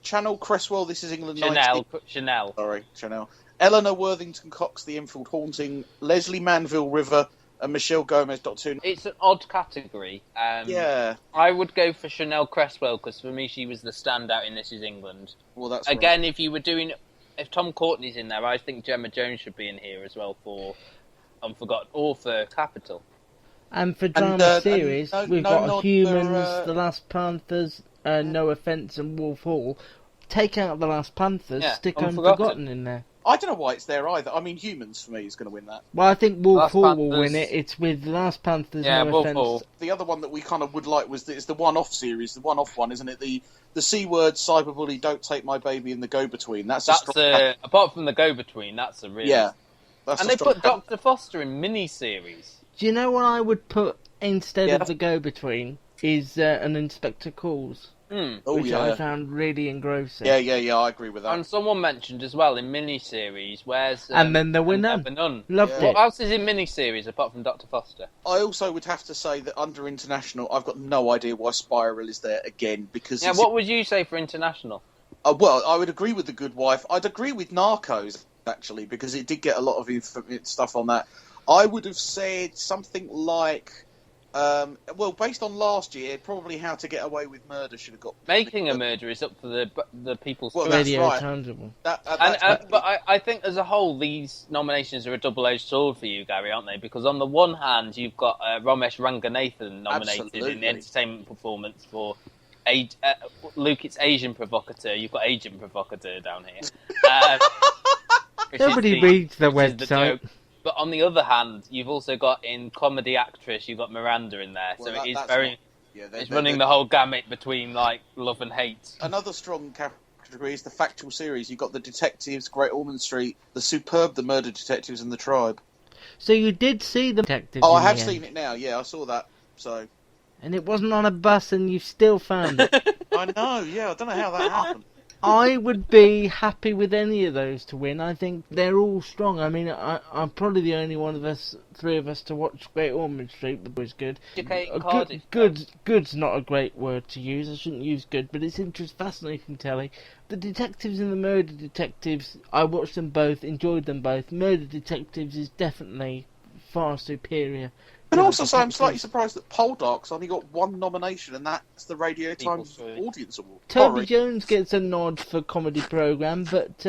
Channel Cresswell, This Is England. Chanel. Sorry, Chanel. Eleanor Worthington Cox, The Enfield Haunting. Leslie Manville River, and Michelle Gomez, Doctor Who. It's an odd category. Yeah. I would go for Chanel Cresswell, because for me she was the standout in This Is England. Well, that's again, right. if Tom Courtenay's in there, I think Gemma Jones should be in here as well for Unforgotten, or for Capital. And for drama series, we've got Humans, for, The Last Panthers, No Offence, and Wolf Hall. Take out The Last Panthers, stick Unforgotten in there. I don't know why it's there either. I mean, Humans, for me, is going to win that. Well, I think Wolf Hall will win it. It's with The Last Panthers, No Offence. Hall. The other one that we kind of would like it's the one-off series, the one-off one, isn't it? The C-word, Cyberbully, Don't Take My Baby, and The Go-Between. Apart from The Go-Between, that's a really... Yeah. And they put Dr. Foster in mini-series. Do you know what I would put instead of The Go-Between? Is an Inspector Calls. Which I found really engrossing. Yeah, I agree with that. And someone mentioned as well in miniseries, where's... and then there were none. Loved it. What else is in miniseries apart from Dr. Foster? I also would have to say that under International, I've got no idea why Spiral is there again, because... Yeah, what would you say for International? Well, I would agree with The Good Wife. I'd agree with Narcos, actually, because it did get a lot of stuff on that. I would have said something like... based on last year, probably How to Get Away with Murder should have got... Making a Murder is up for the people's choice. That's right. But I think as a whole, these nominations are a double-edged sword for you, Gary, aren't they? Because on the one hand, you've got Ramesh Ranganathan nominated in the entertainment performance for... Luke, it's Asian Provocateur. You've got Agent Provocateur down here. Nobody reads the website. But on the other hand, you've also got in comedy actress, you've got Miranda in there. So it is very... it's running the whole gamut between, like, love and hate. Another strong category is the factual series. You've got The Detectives, Great Ormond Street, The Superb, The Murder Detectives, and The Tribe. So you did see The Detectives? Oh, I have seen it now. Yeah, I saw that. So... And it wasn't on a bus and you still found it. I know, yeah. I don't know how that happened. I would be happy with any of those to win. I think they're all strong. I mean, I'm probably the only one of us, three of us, to watch Great Ormond Street, but was good. Good's not a great word to use. I shouldn't use good, but it's fascinating telly. The Detectives and the Murder Detectives, I watched them both, enjoyed them both. Murder Detectives is definitely far superior. And also, I'm slightly surprised that Poldark's only got one nomination, and that's the Radio Times Audience Award. Toby Jones gets a nod for comedy programme, but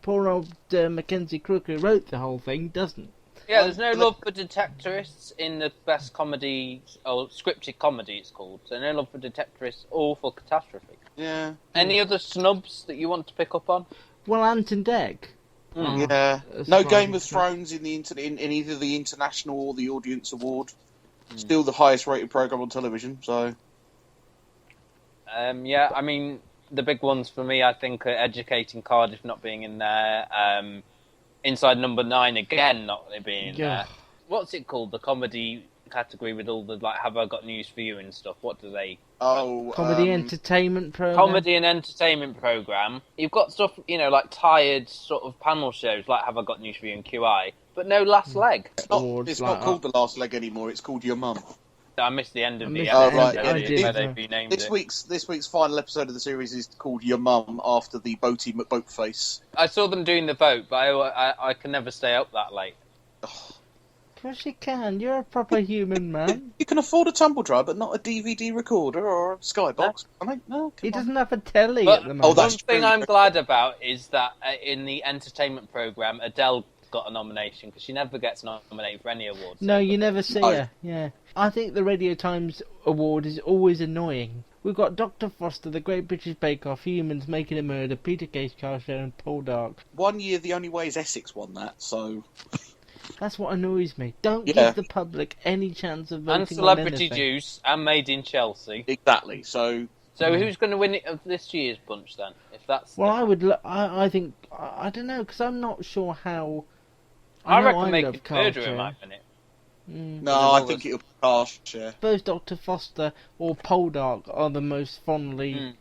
poor old Mackenzie Crook, who wrote the whole thing, doesn't. Yeah, there's no love for Detectorists in the best comedy, or scripted comedy it's called. So no love for Detectorists or for Catastrophe. Yeah. Any other snubs that you want to pick up on? Well, Ant and Dec. Yeah. No Game of Thrones in either the International or the Audience Award. Still the highest rated programme on television, so... Yeah, I mean, the big ones for me, I think, are Educating Cardiff not being in there, Inside Number 9 again not being in there. What's it called? The comedy category with all the, like, Have I Got News For You and stuff. What do they... Comedy entertainment programme. Comedy and entertainment programme. You've got stuff, like tired sort of panel shows, like Have I Got News For You and QI, but no Last Leg. It's not called The Last Leg anymore, it's called Your Mum. I missed the end of the episode. This week's final episode of the series is called Your Mum, after the Boaty McBoatface. I saw them doing the vote, but I can never stay up that late. Of course you can. You're a proper human, man. You can afford a tumble dryer, but not a DVD recorder or a Skybox. He doesn't have a telly at the moment. One thing I'm glad about is that in the entertainment programme, Adele got a nomination, because she never gets nominated for any awards. No, you never see her. Yeah. I think the Radio Times Award is always annoying. We've got Dr. Foster, The Great British Bake Off, Humans, Making a Murder, Peter Case Car Show, and Poldark. One year, The Only Way is Essex won that, so... That's what annoys me. Don't give the public any chance of voting. And Celebrity Juice, and Made in Chelsea. Exactly. So who's going to win it of this year's bunch then? If that's I think I don't know, because I'm not sure how. I reckon Making a Murderer might win it. No, I think it'll be Cast, yeah. Both Dr. Foster or Poldark are the most fondly.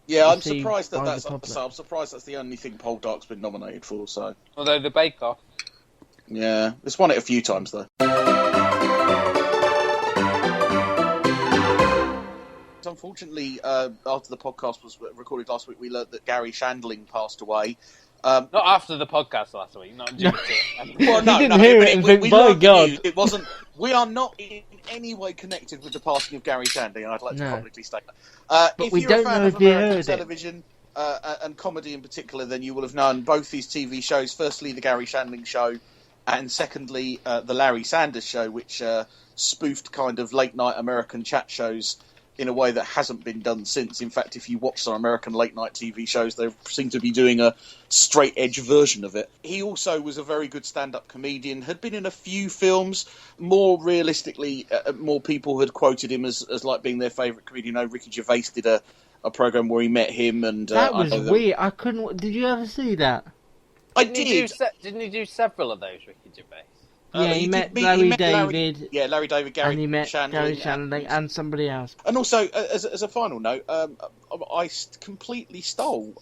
Yeah, I'm surprised that's the only thing Poldark's been nominated for. So, although the Bake Off. Yeah, it's won it a few times though. unfortunately, after the podcast was recorded last week, we learned that Gary Shandling passed away. Not after the podcast last week, not due to it. Well, no, didn't hear it and think, my God. It wasn't. We are not in any way connected with the passing of Gary Shandling, and I'd like to publicly state that. But if we you're don't a fan know of if you American heard television and comedy in particular, then you will have known both these TV shows. Firstly, the Gary Shandling Show, and secondly, the Larry Sanders Show, which spoofed kind of late-night American chat shows in a way that hasn't been done since. In fact, if you watch some American late-night TV shows, they seem to be doing a straight-edge version of it. He also was a very good stand-up comedian, had been in a few films. More realistically, more people had quoted him as like being their favourite comedian. Ricky Gervais did a programme where he met him. And that was weird. I couldn't... Did you ever see that? I did. Didn't he do several of those, Ricky Gervais? Yeah, he met Larry David. Larry David, Gary and he met Shandling, Gary Shandling and somebody else. And also, as a final note, I completely stole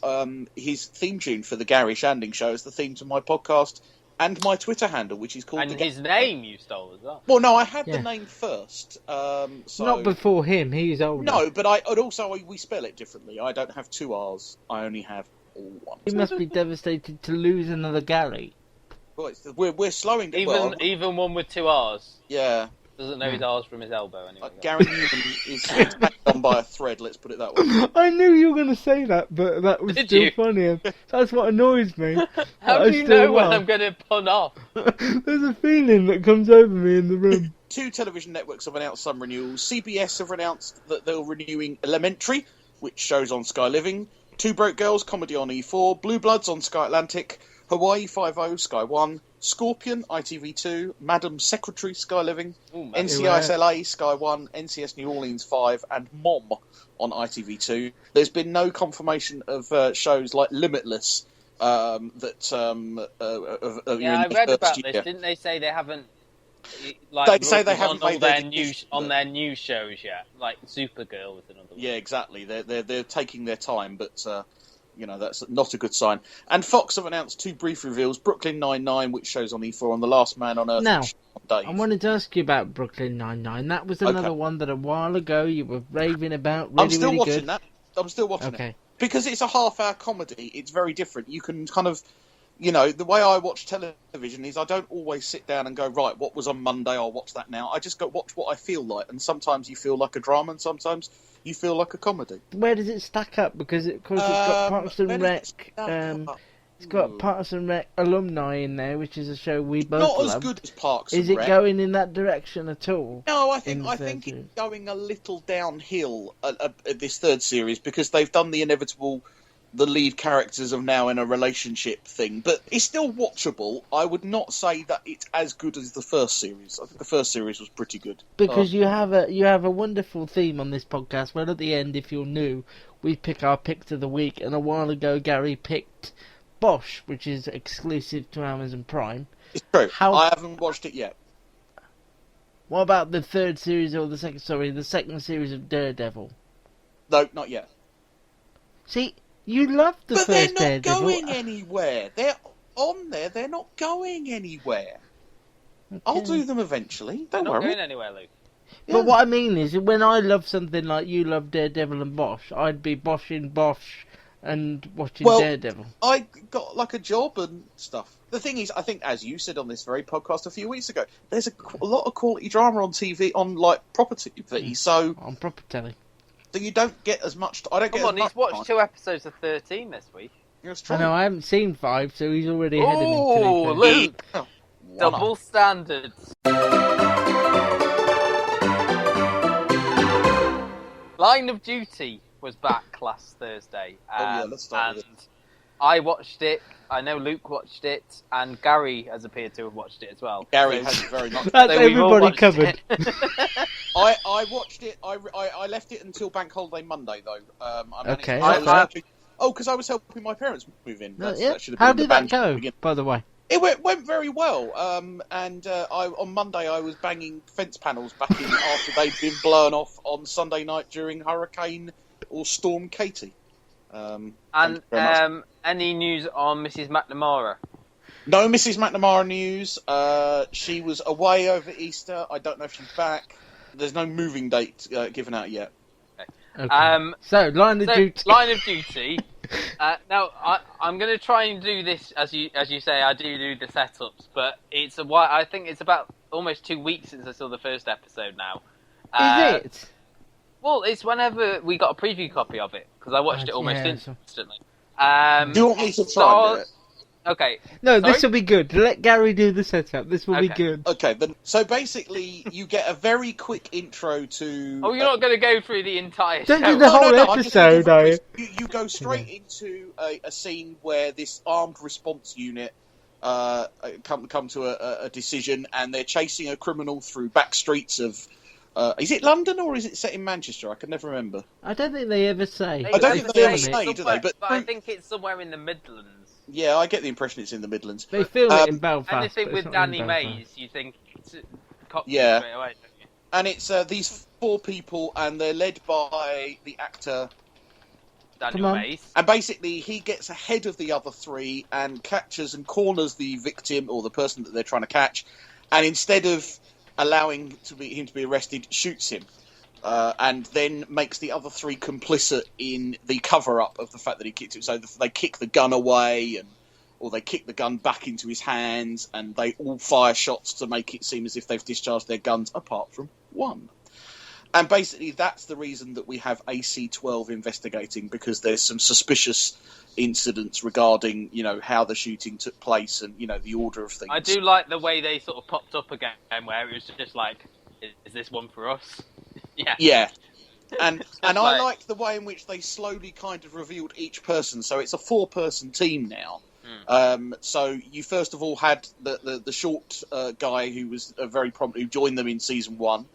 his theme tune for the Gary Shandling Show as the theme to my podcast and my Twitter handle, which is called... And his name you stole as well. Well, no, I had the name first. So... Not before him, he's older. No, but we spell it differently. I don't have two R's, I only have all one. He must be devastated to lose another Gary. Well, we're slowing down. Even one with two R's. Yeah. Doesn't know his R's from his elbow anyway. Gary Newman is hanging on by a thread, let's put it that way. I knew you were going to say that, but that was still funny. That's what annoys me. How do you know when I'm going to pun off? There's a feeling that comes over me in the room. Two television networks have announced some renewals. CBS have announced that they're renewing Elementary, which shows on Sky Living. Two Broke Girls, comedy on E4. Blue Bloods on Sky Atlantic. Hawaii 5-0, Sky 1, Scorpion, ITV2, Madam Secretary, Sky Living, NCIS LA, Sky 1, NCS New Orleans 5, and Mom on ITV2. There's been no confirmation of shows like Limitless I read about this. Didn't they say they haven't... They say they haven't made on their new shows yet, like Supergirl with another one. Yeah, exactly. They're taking their time, but... that's not a good sign. And Fox have announced two brief reveals. Brooklyn Nine-Nine, which shows on E4, and The Last Man on Earth. Now, I wanted to ask you about Brooklyn Nine-Nine. That was another one that a while ago you were raving about. I'm still watching it. Because it's a half-hour comedy. It's very different. You can kind of... the way I watch television is I don't always sit down and go, right, what was on Monday, I'll watch that now. I just go watch what I feel like. And sometimes you feel like a drama, and sometimes... you feel like a comedy. Where does it stack up? Because it's got Parks and Rec. It's got Parks and Rec alumni in there, which is a show we both love. Not as good as Parks and Rec. Is it going in that direction at all? No, I think it's going a little downhill at this third series because they've done the inevitable. The lead characters are now in a relationship thing, but it's still watchable. I would not say that it's as good as the first series. I think the first series was pretty good. Because you have a wonderful theme on this podcast where at the end, if you're new, we pick our picks of the week, and a while ago Gary picked Bosch, which is exclusive to Amazon Prime. It's true. I haven't watched it yet. What about the third series or the second series of Daredevil? No, not yet. See... You love the first Daredevil. But they're not going anywhere. They're on there. They're not going anywhere. Okay. I'll do them eventually. Don't worry. Not going anywhere, Luke. Yeah. But what I mean is, when I love something like you love Daredevil and Bosch, I'd be Bosching Bosch and watching Daredevil. I got like a job and stuff. The thing is, I think, as you said on this very podcast a few weeks ago, there's a lot of quality drama on TV, on like proper TV. So on proper telly. So you don't get as much... I don't get as much... He's watched 2 episodes of 13 this week. I know, I haven't seen 5, so he's already ahead of me. Oh, Luke! Double standards. Line of Duty was back last Thursday. Let's start with it. I watched it, I know Luke watched it, and Gary has appeared to have watched it as well. Gary has very much. That's everybody covered. I watched it. I left it until Bank Holiday Monday though. Okay. Because I was helping my parents move in. How did that go? By the way, it went very well. On Monday I was banging fence panels back in after they'd been blown off on Sunday night during Hurricane or Storm Katie. Any news on Mrs. McNamara? No Mrs. McNamara news. She was away over Easter. I don't know if she's back. There's no moving date given out yet. Okay. Okay. So, Line of Duty. Line of Duty. Now, I'm going to try and do this, as you say, I do the setups, but it's I think it's about almost 2 weeks since I saw the first episode now. Is it? Well, it's whenever we got a preview copy of it, because I watched it almost instantly. Do you want me to try and do it? Okay. No, this will be good. Let Gary do the setup. This will be good. Okay, so basically, you get a very quick intro to... Oh, you're not going to go through the entire show? Don't do the whole episode, are you? You go straight into a scene where this armed response unit come to a decision, and they're chasing a criminal through back streets of... is it London or is it set in Manchester? I can never remember. I don't think they ever say. I don't think they ever say, do they? But I think it's somewhere in the Midlands. Yeah, I get the impression it's in the Midlands. They film it in Belfast. Anything with Danny Mays, you think it's yeah. straight away, don't you? And it's these 4 people, and they're led by the actor Daniel Mays. And basically, he gets ahead of the other 3 and captures and corners the victim or the person that they're trying to catch, and instead of allowing him to be arrested, shoots him. And then makes the other 3 complicit in the cover-up of the fact that he kicked him. So they kick the gun away, or they kick the gun back into his hands, and they all fire shots to make it seem as if they've discharged their guns, apart from 1. And basically, that's the reason that we have AC-12 investigating, because there's some suspicious incidents regarding, how the shooting took place and, the order of things. I do like the way they sort of popped up again, where it was just like, is this one for us? Yeah. And I like the way in which they slowly kind of revealed each person. So it's a 4-person team now. So you first of all had the short guy who was very prominent, who joined them in season 1.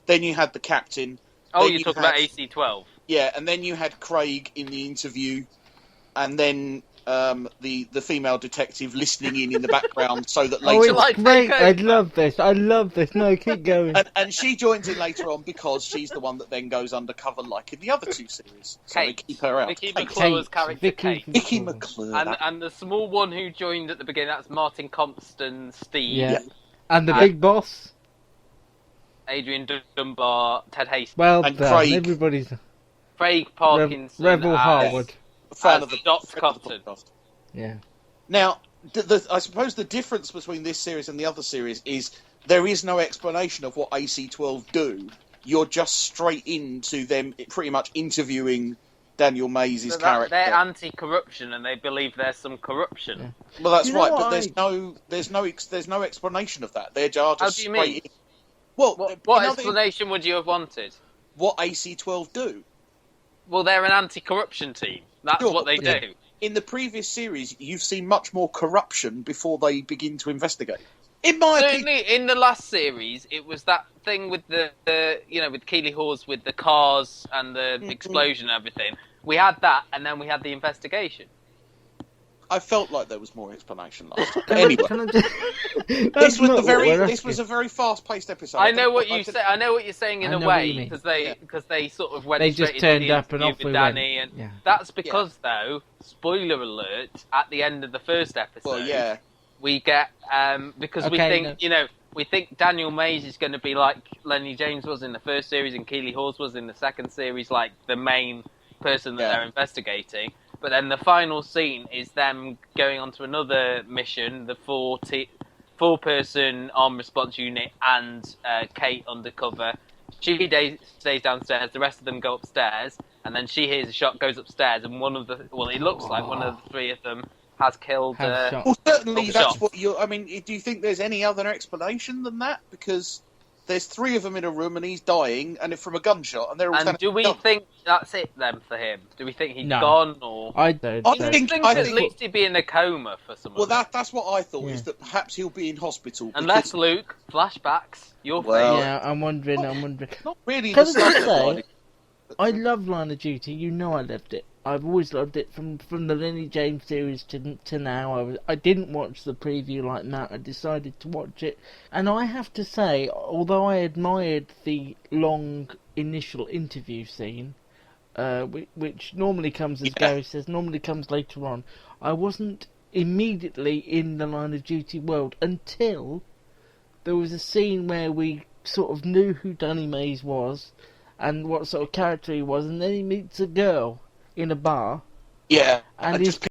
Then you had the captain. Oh, you're talking about AC-12. Yeah, and then you had Craig in the interview, and then the female detective listening in the background, so that later... Oh, it's great. I love this. No, keep going. And she joins in later on because she's the one that then goes undercover, like in the other 2 series. So they keep her out. Vicky McClure's character, Kate. Vicky McClure. And the small one who joined at the beginning, that's Martin Compton, Steve. Yeah. And the big boss? Adrian Dunbar, Ted Hastings. Well, and Craig. Everybody's... Craig Parkinson. Revel Harwood. Fan of the Dot Compton. Yeah. Now, I suppose the difference between this series and the other series is there is no explanation of what AC-12 do. You're just straight into them pretty much interviewing Daniel Mays' character. They're anti-corruption, and they believe there's some corruption. Yeah. Well, that's right, but there's no explanation of that. They're just How do you mean? in. Well, what explanation would you have wanted? What AC-12 do? Well, they're an anti-corruption team. That's what they do. In the previous series, you've seen much more corruption before they begin to investigate. In my opinion, in the last series, it was that thing with the with Keeley Hawes with the cars and the explosion and everything. We had that, and then we had the investigation. I felt like there was more explanation last time. Anyway, this was a very fast-paced episode. I know what you say. I know what you're saying in a way, because they sort of went they straight just turned into up and off with Danny, and that's because though, spoiler alert, at the end of the first episode, we get because we think we think Daniel Mays is going to be like Lenny James was in the first series and Keeley Hawes was in the second series, like the main person that they're investigating. But then the final scene is them going on to another mission, the 4-person armed response unit and Kate undercover. She stays downstairs, the rest of them go upstairs, and then she hears a shot, goes upstairs, and it looks like one of the 3 of them has killed... well, certainly that's what you're... I mean, do you think there's any other explanation than that? Because... There's 3 of them in a room and he's dying, and from a gunshot, and they're all. And do we think that's it then for him? Do we think he's gone, or I don't? I think at least he'd be in a coma for some. Well, that's what I thought is that perhaps he'll be in hospital. Unless Luke flashbacks, your Yeah, I'm wondering. Not really. I love Line of Duty. You know I loved it. I've always loved it from the Lenny James series to now. I didn't watch the preview like Matt. I decided to watch it, and I have to say, although I admired the long initial interview scene, which normally comes, as Gary says, normally comes later on, I wasn't immediately in the Line of Duty world until there was a scene where we sort of knew who Danny Mays was. and what sort of character he was, and then he meets a girl in a bar. Yeah, and just